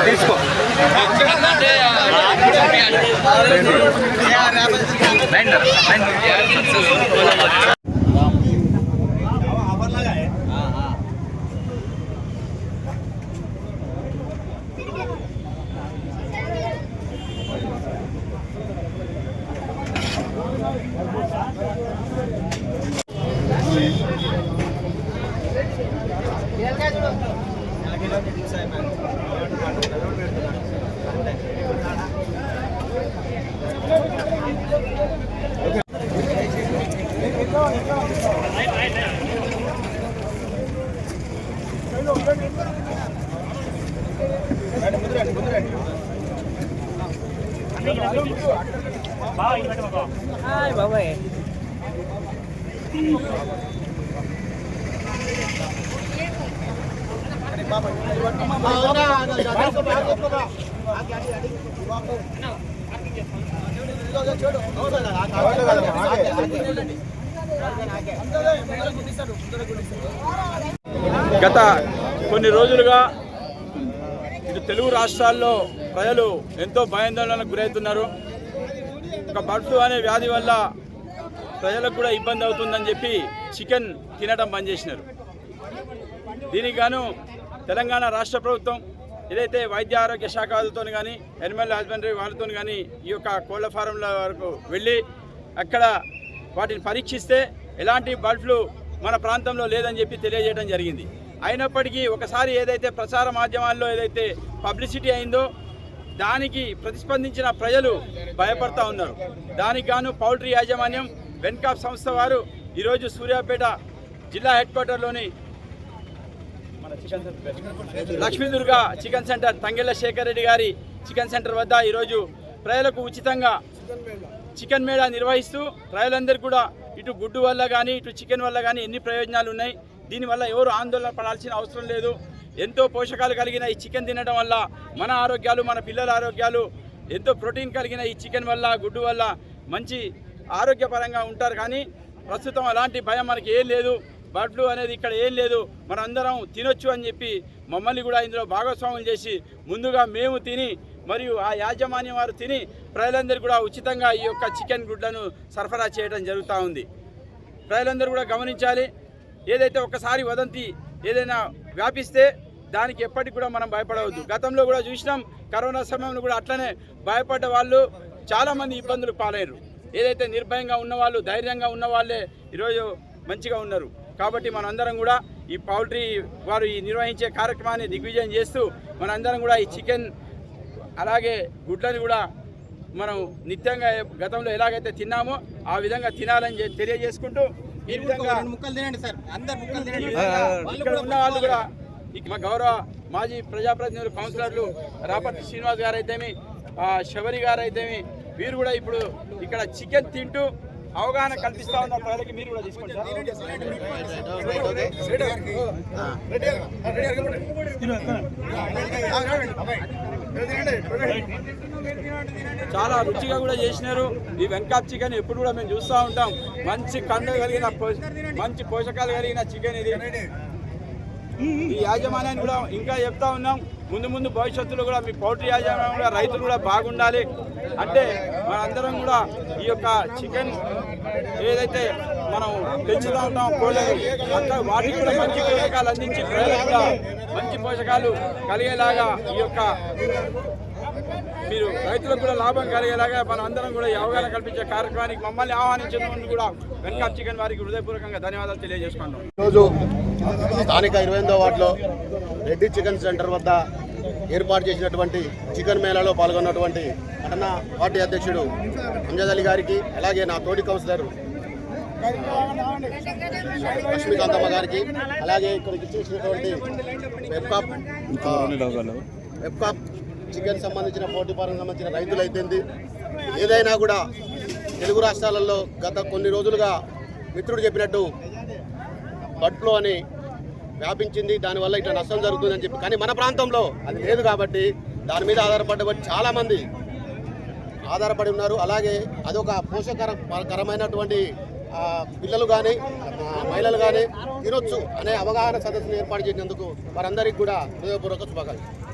తీసుకో బాబాయ్ గత కొన్ని రోజులుగా ఇటు తెలుగు రాష్ట్రాల్లో ప్రజలు ఎంతో భయాందోళనకు గురవుతున్నారు. ఒక బర్డ్ ఫ్లూ అనే వ్యాధి వల్ల ప్రజలకు కూడా ఇబ్బంది అవుతుందని చెప్పి చికెన్ తినడం బంద్ చేసినారు. దీనికి గాను తెలంగాణ రాష్ట్ర ప్రభుత్వం ఏదైతే వైద్య ఆరోగ్య శాఖ వాళ్ళతో కానీ యానిమల్ హస్బెండరీ వాళ్ళతో కానీ ఈ యొక్క కోళ్ల ఫారంల వరకు వెళ్ళి అక్కడ వాటిని పరీక్షిస్తే ఎలాంటి బర్డ్ ఫ్లూ మన ప్రాంతంలో లేదని చెప్పి తెలియజేయడం జరిగింది. అయినప్పటికీ ఒకసారి ఏదైతే ప్రచార మాధ్యమాల్లో ఏదైతే పబ్లిసిటీ అయిందో దానికి ప్రతిస్పందించిన ప్రజలు భయపడతా ఉన్నారు. దానికి గాను పౌల్ట్రీ యాజమాన్యం వెన్కాప్ సంస్థ వారు ఈరోజు సూర్యాపేట జిల్లా హెడ్ క్వార్టర్లోని లక్ష్మీదుర్గ చికెన్ సెంటర్ తంగెళ్ళ శేఖర్ రెడ్డి గారి చికెన్ సెంటర్ వద్ద ఈరోజు ప్రజలకు ఉచితంగా చికెన్ మేళా నిర్వహిస్తూ ప్రజలందరూ కూడా ఇటు గుడ్డు వల్ల కానీ ఇటు చికెన్ వల్ల కానీ ఎన్ని ప్రయోజనాలు ఉన్నాయి, దీనివల్ల ఎవరు ఆందోళన పడాల్సిన అవసరం లేదు. ఎంతో పోషకాలు కలిగిన ఈ చికెన్ తినడం వల్ల మన ఆరోగ్యాలు మన పిల్లల ఆరోగ్యాలు ఎంతో ప్రోటీన్ కలిగిన ఈ చికెన్ వల్ల గుడ్డు వల్ల మంచి ఆరోగ్యపరంగా ఉంటారు. కానీ ప్రస్తుతం అలాంటి భయం మనకి ఏం లేదు. బర్డ్ ఫ్లూ అనేది ఇక్కడ ఏం లేదు, మనందరం తినొచ్చు అని చెప్పి మమ్మల్ని కూడా ఇందులో భాగస్వాములు చేసి ముందుగా మేము తిని మరియు ఆ యాజమాన్యం వారు తిని ప్రజలందరూ కూడా ఉచితంగా ఈ యొక్క చికెన్ గుడ్లను సరఫరా చేయడం జరుగుతూ ఉంది. ప్రజలందరూ కూడా గమనించాలి. ఏదైతే ఒకసారి వదంతి ఏదైనా వ్యాపిస్తే దానికి ఎప్పటికి కూడా మనం భయపడవద్దు. గతంలో కూడా చూసినాం, కరోనా సమయంలో కూడా అట్లనే భయపడ్డ వాళ్ళు చాలామంది ఇబ్బందులు పాలయ్యారు. ఏదైతే నిర్భయంగా ఉన్నవాళ్ళు ధైర్యంగా ఉన్న వాళ్ళే ఈరోజు మంచిగా ఉన్నారు. కాబట్టి మనందరం కూడా ఈ పౌల్ట్రీ వారు ఈ నిర్వహించే కార్యక్రమాన్ని దిగ్విజయం చేస్తూ మనందరం కూడా ఈ చికెన్ అలాగే గుడ్లను కూడా మనం నిత్యంగా గతంలో ఎలాగైతే తిన్నామో ఆ విధంగా తినాలని తెలియజేసుకుంటూ ఈ విధంగా ఇక్కడ ఉన్న వాళ్ళు కూడా మా గౌరవ మాజీ ప్రజాప్రతినిధులు కౌన్సిలర్లు రాపర్తి శ్రీనివాస్ గారు అయితేమి శబరి గారు అయితేమి వీరు కూడా ఇప్పుడు ఇక్కడ చికెన్ తింటూ అవగాహన కల్పిస్తా ఉన్న ప్రజలకి మీరు కూడా తీసుకోండి. చాలా రుచిగా కూడా చేసినారు. ఈ వెన్కాప్ చికెన్ ఎప్పుడు కూడా మేము చూస్తూ ఉంటాం. మంచి కండ కలిగిన మంచి పోషకాలు కలిగిన చికెన్ ఇది. ఈ యాజమాన్యాన్ని కూడా ఇంకా చెప్తా ఉన్నాం, ముందు ముందు భవిష్యత్తులో కూడా మీ పౌల్ట్రీ యాజమాన్యం కూడా రైతులు కూడా బాగుండాలి. అంటే మనందరం కూడా ఈ యొక్క చికెన్ ఏదైతే మనం పెంచుతూ ఉంటాం కోళ్ళని అక్కడ వాటికి కూడా మంచి పోషకాలు అందించి ప్రజలకు కూడా మంచి పోషకాలు కలిగేలాగా ఈ యొక్క మీరు రైతులకు కూడా లాభం కలిగేలాగా మనం అందరం కూడా అవగాహన కల్పించే కార్యక్రమానికి మమ్మల్ని ఆహ్వానించినందుకు కూడా వెన్కాప్ చికెన్ వారికి హృదయపూర్వకంగా ధన్యవాదాలు తెలియజేసుకుంటాం. ఈరోజు స్థానిక 28వ వార్డులో రెడ్డి చికెన్ సెంటర్ వద్ద ఏర్పాటు చేసినటువంటి చికెన్ మేళాలో పాల్గొన్నటువంటి పట్టణ పార్టీ అధ్యక్షుడు అంజద్ అలీ గారికి, అలాగే నా తోటి కౌన్సిలర్ లక్ష్మీకాంతమ్మ గారికి, అలాగే ఇక్కడికి ఇచ్చేసినటువంటి వెబ్కాప్ చికెన్ సంబంధించిన పోటీ పాలకు సంబంధించిన రైతులు అయితేంది ఏదైనా కూడా తెలుగు రాష్ట్రాలలో గత కొన్ని రోజులుగా మిత్రుడు చెప్పినట్టు బర్డ్ ఫ్లూ అని వ్యాపించింది. దానివల్ల ఇట్లా నష్టం జరుగుతుందని చెప్పి, కానీ మన ప్రాంతంలో అది లేదు కాబట్టి దాని మీద ఆధారపడ్డ చాలామంది ఆధారపడి ఉన్నారు. అలాగే అదొక పోషకరమైనటువంటి పిల్లలు కానీ మహిళలు కానీ తినొచ్చు అనే అవగాహన సదస్సును ఏర్పాటు చేసినందుకు వారందరికీ కూడా హృదయపూర్వక శుభాకాంక్షలు.